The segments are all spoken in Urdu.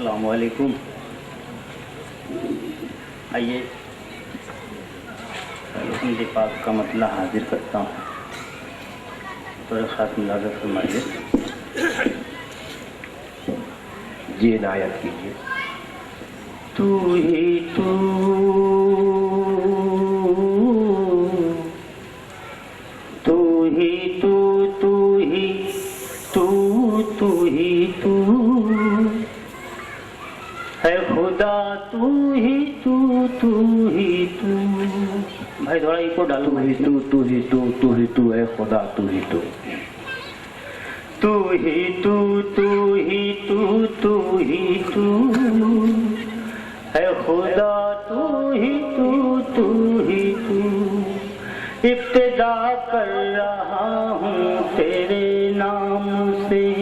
السلام علیکم. آئیے حمد پاک کا مطلع حاضر کرتا ہوں. تو خاص ملازم فرمائیے. جی عنایت کیجیے. تو ہی تو ہی تو ہی تو ہی تو ہے خدا. تو ہی تو ہی تو. بھائی تھوڑا ایکو ڈالو. تو ہی تو ہے خدا. تو ہی تو ہی تو ہی تو ہی تو ہے خدا. تو ہی تو ابتدا کر رہا ہوں تیرے نام سے.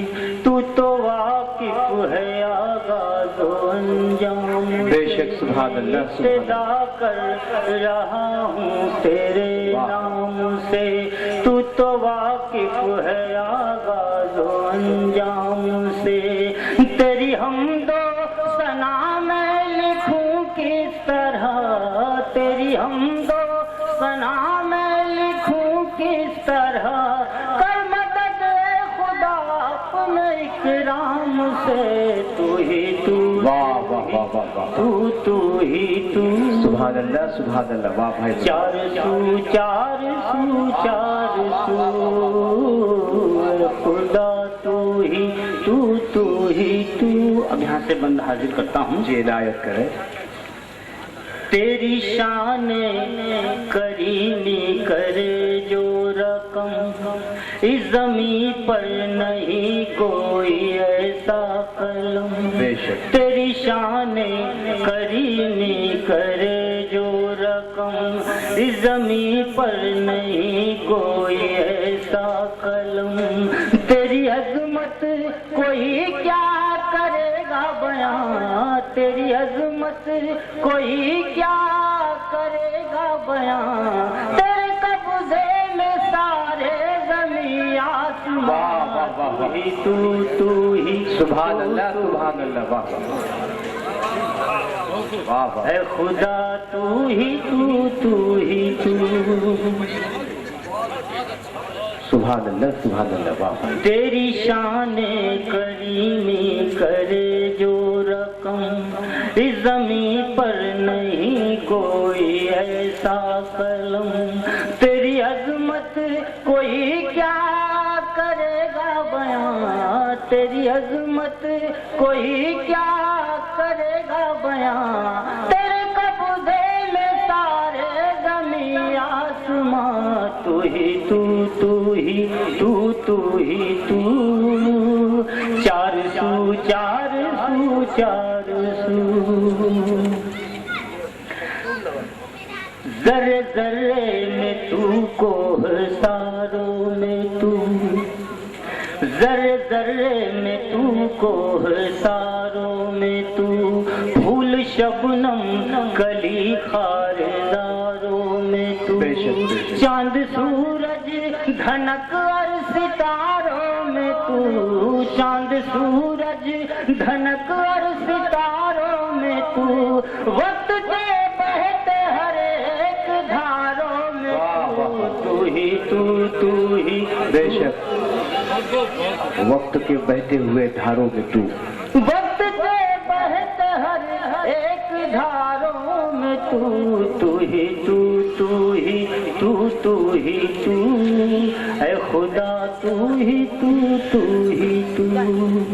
تو تو واقف ہے آغاز و انجام. بے شک. سبحان اللہ. ابتدا کر رہا ہوں تیرے نام سے. تو تو واقف ہے آغاز و انجام سے. تیری حمد و ثنا میں لکھوں کس طرح. تیری حمد و ثنا میں لکھوں کس طرح. کر مدد خدا اپنے اکرام سے. تو ہی تو تو ہی تو. سبحان اللہ. سبحان اللہ. واہ بھائی. چار سو خدا. تو ہی تو. اب یہاں سے بند حاضر کرتا ہوں. جی عنایت کریں. تیری شان کریمی کرے جو رقم. اس زمین پر نہیں کوئی ایسا قلم. بے شک. تیری شان کریمی کرے جو رقم. اس زمین پر نہیں کوئی ایسا قلم. تیری عظمت کوئی کیا کرے گا بیان. تیری عظمت کوئی کیا کرے گا بیان. تیرے قبضے میں سارے زمین آسمان. تو ہی. سبحان اللہ. سبحان اللہ. واہ واہ واہ. اے خدا. تو ہی تو. سبحان اللہ. سبحان اللہ. واہ. تیری شان کریمی کرے جو رقم. اس زمین پر نہیں کوئی ایسا قلم. تیری عظمت کوئی کیا کرے گا بیان. تیری عظمت کوئی کیا کرے گا بیان. تیرے قبضے میں سارے زمین آسمان. تو ہی تو ہی تو. چار سو ذرے ذرے میں تو کوہساروں میں تو. ذرے ذرے میں تو کوہساروں میں تو. پھول شبنم کلی خارزاروں میں تو. چاند سورج دھنک اور ستاروں میں تو. چاند سورج دھنک اور ستاروں میں تو. وقت کے بہتے ہر ایک دھاروں میں تو ہی تو ہی. بے شک. وقت کے بہتے ہوئے دھاروں میں تو. وقت کے بہتے ہر ایک دھاروں میں تو ہی تو ہی تو. اے خدا. تو ہی تو.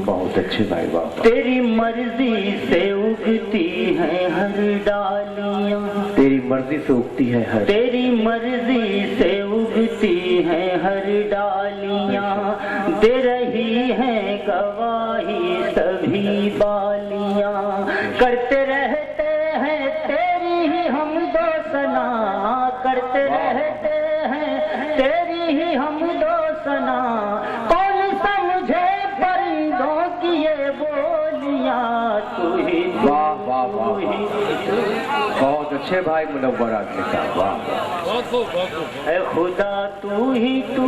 بہت اچھے بھائی. واہ. تیری مرضی سے اگتی ہیں ہر ڈالیاں. تیری مرضی سے اگتی ہے ہر. تیری مرضی سے اگتی ہیں ہر ڈالیاں. دے رہی ہیں گواہی سبھی بالیاں. کرتے رہتے ہیں تیری ہی حمد و ثنا. کرتے رہتے ہیں تیری ہی حمد و ثنا. کون سمجھے پرندوں کی یہ بولیاں. تو ہی. واہ واہ واہ. بہت اچھے بھائی. منور آدمی کا. واہ. اے خدا. تو ہی تو.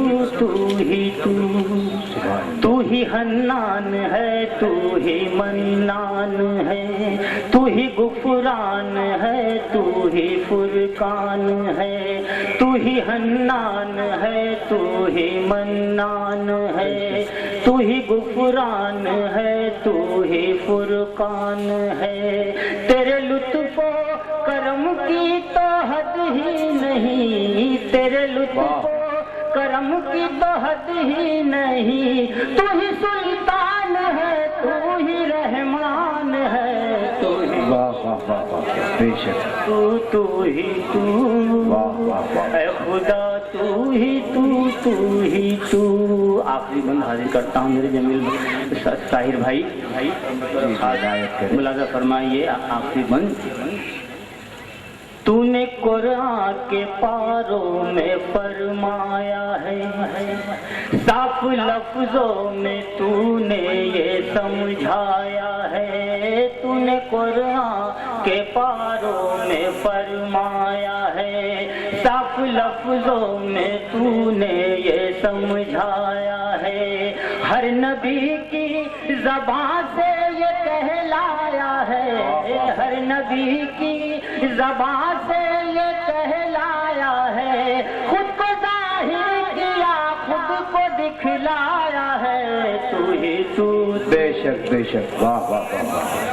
تو ہی حنان ہے تو ہی منان ہے تو ہی غفران ہے تو ہی فرقان ہے تو ہی حنان ہے تو ہی منان ہے تو ہی غفران ہے تو ہی فرقان ہے تیرے لطف و کرم کی تو حد ہی نہیں تیرے لطف و کرم کی تو حد ہی نہیں تو ہی سلطان ہے تو ہی رحمان ہے تو ہی واہ واہ واہ واہ بے شک تو ہی تو واہ واہ واہ اے خدا تو ہی تو آخری بند حاضر کرتا ہوں میرے جمیل طاہر بھائی ہدایت کرے ملاحظہ فرمائیے آخری بند تو نے قرآن کے پاروں میں فرمایا ہے صاف لفظوں میں تو نے یہ سمجھایا ہے تو نے قرآن کے پاروں میں فرمایا ہے صاف لفظوں میں تو نے یہ سمجھایا ہے ہر نبی کی زبان سے یہ کہلایا ہے ہر نبی کی زبان سے یہ کہلایا ہے خود کو ظاہر کیا خود کو دکھلایا ہے تو ہی تو بے شک واہ واہ واہ واہ